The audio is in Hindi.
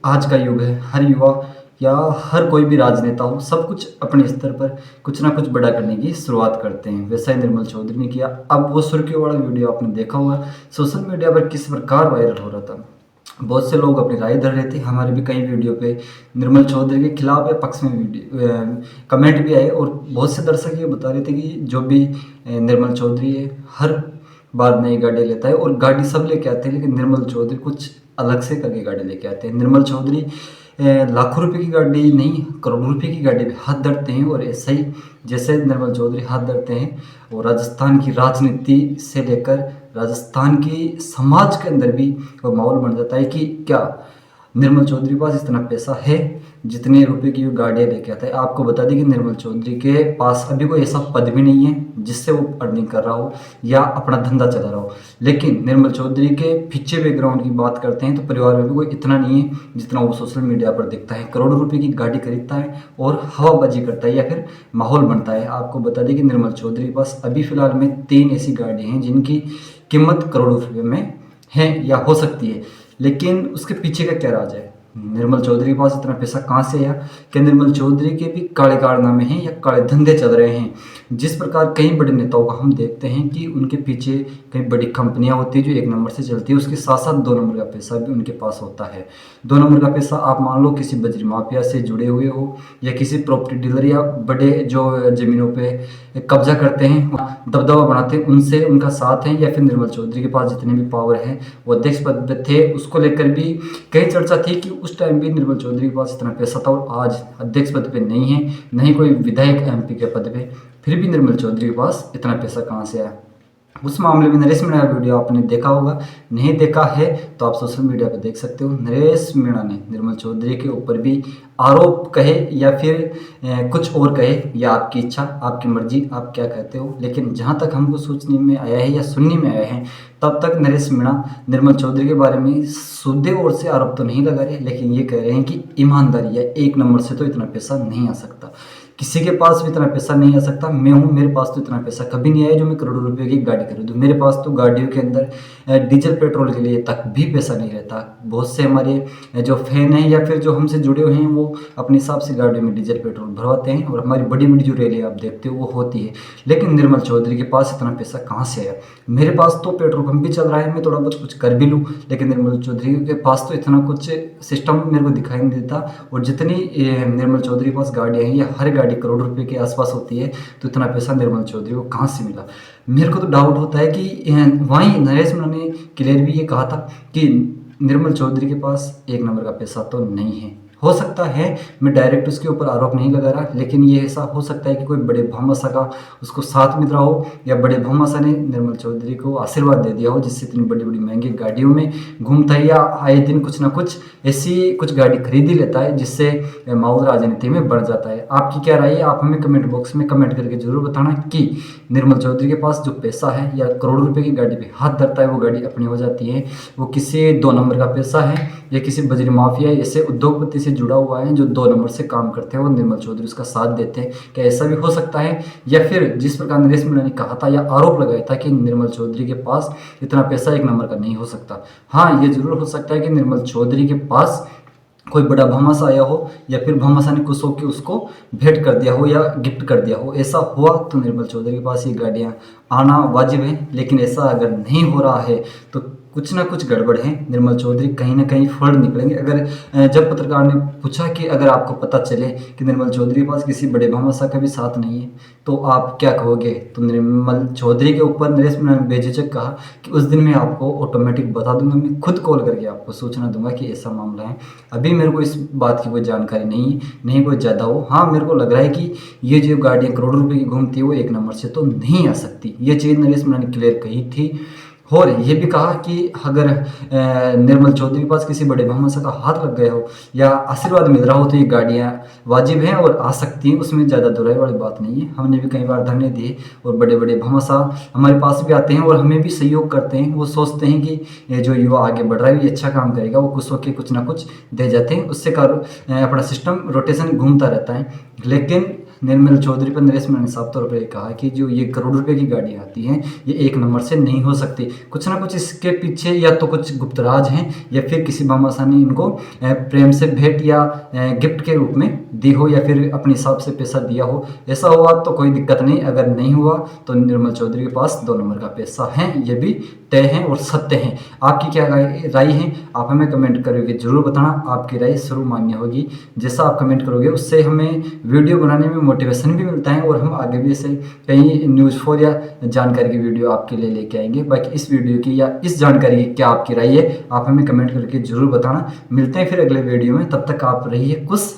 आज का युग है, हर युवा या हर कोई भी राजनेता हो, सब कुछ अपने स्तर पर कुछ ना कुछ बड़ा करने की शुरुआत करते हैं। वैसा ही निर्मल चौधरी ने किया। अब वो सुर्खियों वाला वीडियो आपने देखा होगा, सोशल मीडिया पर किस प्रकार वायरल हो रहा था। बहुत से लोग अपनी राय धर रहे थे। हमारे भी कई वीडियो पे निर्मल चौधरी के खिलाफ या पक्ष में वीडियो कमेंट भी आए, और बहुत से दर्शक ये बता रहे थे कि जो भी निर्मल चौधरी है, हर बार नई गाड़ी लेता है और गाड़ी सब लेके आते हैं, लेकिन निर्मल चौधरी कुछ अलग से करके गाड़ी लेके आते हैं। निर्मल चौधरी लाखों रुपए की गाड़ी नहीं, करोड़ों रुपए की गाड़ी पे हाथ धरते हैं। और ऐसा ही जैसे निर्मल चौधरी हाथ धरते हैं, और राजस्थान की राजनीति से लेकर राजस्थान की समाज के अंदर भी वो माहौल बन जाता है कि क्या निर्मल चौधरी के पास इतना पैसा है जितने रुपए की वो गाड़ियाँ लेके आता है। आपको बता दें कि निर्मल चौधरी के पास अभी कोई ऐसा पद भी नहीं है जिससे वो अर्निंग कर रहा हो या अपना धंधा चला रहा हो। लेकिन निर्मल चौधरी के पीछे बैकग्राउंड की बात करते हैं तो परिवार में भी कोई इतना नहीं है जितना वो सोशल मीडिया पर दिखता है। करोड़ों रुपए की गाड़ी खरीदता है और हवाबाजी करता है या फिर माहौल बनता है। आपको बता दें कि निर्मल चौधरी के पास अभी फिलहाल में 3 ऐसी गाड़ियाँ हैं जिनकी कीमत करोड़ों रुपये में है या हो सकती है। लेकिन उसके पीछे का क्या राज है? निर्मल चौधरी के पास इतना पैसा कहाँ से आया? क्या निर्मल चौधरी के भी काले कारनामे हैं या काले धंधे चल रहे हैं? जिस प्रकार कई बड़े नेताओं का हम देखते हैं कि उनके पीछे कई बड़ी कंपनियां होती है जो 1 नंबर से चलती है, उसके साथ साथ 2 नंबर का पैसा भी उनके पास होता है। 2 नंबर का पैसा आप मान लो किसी बजरी माफिया से जुड़े हुए हो या किसी प्रॉपर्टी डीलर या बड़े जो ज़मीनों पे कब्जा करते हैं, दबदबा बनाते हैं, उनसे उनका साथ है। या फिर निर्मल चौधरी के पास जितने भी पावर है, वो अध्यक्ष पद पे थे, उसको लेकर भी कई चर्चा थी कि उस टाइम भी निर्मल चौधरी के पास इतना पैसा था और आज अध्यक्ष पद पे नहीं है, नहीं कोई विधायक एमपी के पद पे, फिर भी निर्मल चौधरी के पास इतना पैसा कहाँ से आया? उस मामले में नरेश मीणा का वीडियो आपने देखा होगा, नहीं देखा है तो आप सोशल मीडिया पर देख सकते हो। नरेश मीणा ने निर्मल चौधरी के ऊपर भी आरोप कहे या फिर कुछ और कहे, या आपकी इच्छा, आपकी मर्जी, आप क्या कहते हो। लेकिन जहाँ तक हमको सोचने में आया है या सुनने में आया है, तब तक नरेश मीणा निर्मल चौधरी के बारे में सीधे ओर से आरोप तो नहीं लगा रहे, लेकिन ये कह रहे हैं कि ईमानदारी या 1 नंबर से तो इतना पैसा नहीं आ सकता, किसी के पास भी इतना पैसा नहीं आ सकता। मैं हूँ, मेरे पास तो इतना पैसा कभी नहीं आया जो मैं करोड़ों रुपए की गाड़ी खरीदूँ। मेरे पास तो गाड़ियों के अंदर डीजल पेट्रोल के लिए तक भी पैसा नहीं रहता। बहुत से हमारे जो फैन हैं या फिर जो हमसे जुड़े हुए हैं, वो अपने हिसाब से गाड़ियों में डीजल पेट्रोल भरवाते हैं और हमारी बड़ी बड़ी जो रैली आप देखते हो वो होती है। लेकिन निर्मल चौधरी के पास इतना पैसा कहाँ से आया? मेरे पास तो पेट्रोल पंप भी चल रहा है, मैं थोड़ा बहुत कुछ कर भी लूँ, लेकिन निर्मल चौधरी के पास तो इतना कुछ सिस्टम मेरे को दिखाई नहीं देता। और जितनी निर्मल चौधरी के पास गाड़ियाँ हैं, या हर गाड़ी करोड़ों रुपए के आसपास होती है, तो इतना पैसा निर्मल चौधरी को कहाँ से मिला? मेरे को तो डाउट होता है कि वहीं नरेश मीणा ने क्लियर भी ये कहा था कि निर्मल चौधरी के पास 1 नंबर का पैसा तो नहीं है। हो सकता है, मैं डायरेक्ट उसके ऊपर आरोप नहीं लगा रहा, लेकिन ये ऐसा हो सकता है कि कोई बड़े भामाशाह का उसको साथ मिल रहा हो, या बड़े भामाशाह ने निर्मल चौधरी को आशीर्वाद दे दिया हो, जिससे इतनी बड़ी बड़ी महंगी गाड़ियों में घूमता है, या आए दिन कुछ ना कुछ ऐसी कुछ गाड़ी खरीद ही लेता है जिससे माहौल राजनीति में बढ़ जाता है। आपकी क्या राय है? आप हमें कमेंट बॉक्स में कमेंट करके जरूर बताना कि निर्मल चौधरी के पास जो पैसा है या करोड़ों रुपए की गाड़ी पे हाथ धरता है, वो गाड़ी अपनी हो जाती है, वो किसी 2 नंबर का पैसा है या किसी बजरी माफिया ऐसे उद्योगपति से जुड़ा हुआ है जो 2 नंबर से काम करते हैं और निर्मल चौधरी उसका साथ देते हैं? क्या ऐसा भी हो सकता है? या फिर जिस प्रकार नरेश मीणा ने कहा था या आरोप लगाया था कि निर्मल चौधरी के पास इतना पैसा 1 नंबर का नहीं हो सकता, हाँ ये जरूर हो सकता है कि निर्मल चौधरी के पास कोई बड़ा भामाशाह आया हो, या फिर भामाशाह ने खुश होकर उसको भेंट कर दिया हो या गिफ्ट कर दिया हो। ऐसा हुआ तो निर्मल चौधरी के पास ये गाड़ियाँ आना वाजिब है। लेकिन ऐसा अगर नहीं हो रहा है तो कुछ ना कुछ गड़बड़ है। निर्मल चौधरी कहीं ना कहीं फर्ड निकलेंगे। अगर जब पत्रकार ने पूछा कि अगर आपको पता चले कि निर्मल चौधरी के पास किसी बड़े भामाशाह का भी साथ नहीं है तो आप क्या कहोगे, तो निर्मल चौधरी के ऊपर नरेश मीणा ने बेझिझक कहा कि उस दिन मैं आपको ऑटोमेटिक बता दूंगा, मैं खुद कॉल करके आपको सूचना दूंगा कि ऐसा मामला है। अभी मेरे को इस बात की कोई जानकारी नहीं है, नहीं कोई ज़्यादा हो। हाँ मेरे को लग रहा है कि ये जो गाड़ियाँ करोड़ों रुपए की घूमती है वो 1 नंबर से तो नहीं आ सकती। ये चीज़ नरेश मीणा ने क्लियर कही थी। और ये भी कहा कि अगर निर्मल चौधरी के पास किसी बड़े भामाशाह का हाथ लग गया हो या आशीर्वाद मिल रहा हो तो ये गाड़ियाँ वाजिब हैं और आ सकती हैं, उसमें ज़्यादा दुराई वाली बात नहीं है। हमने भी कई बार धरने दिए और बड़े बड़े भामाशाह हमारे पास भी आते हैं और हमें भी सहयोग करते हैं। वो सोचते हैं कि ये जो युवा आगे बढ़ रहा है ये अच्छा काम करेगा, वो खुश होकर कुछ ना कुछ दे जाते हैं, उससे अपना सिस्टम रोटेशन घूमता रहता है। लेकिन निर्मल चौधरी पर नरेश मीणा ने साफ तौर पर कहा कि जो ये करोड़ रुपए की गाड़ी आती हैं ये एक नंबर से नहीं हो सकती, कुछ ना कुछ इसके पीछे या तो कुछ गुप्त राज हैं या फिर किसी भामाशाह ने इनको प्रेम से भेंट या गिफ्ट के रूप में दी हो या फिर अपने हिसाब से पैसा दिया हो। ऐसा हुआ तो कोई दिक्कत नहीं, अगर नहीं हुआ तो निर्मल चौधरी के पास 2 नंबर का पैसा है, ये भी तय है और सत्य है। आपकी क्या राय है आप हमें कमेंट करके जरूर बताना, आपकी राय जरूर मान्य होगी। जैसा आप कमेंट करोगे उससे हमें वीडियो बनाने में मोटिवेशन भी मिलता है और हम आगे भी ऐसे कई न्यूज़ फॉर या जानकारी की वीडियो आपके लिए लेके आएंगे। बाकी इस वीडियो की या इस जानकारी की क्या आपकी राय है आप हमें कमेंट करके जरूर बताना। मिलते हैं फिर अगले वीडियो में, तब तक आप रहिए खुश।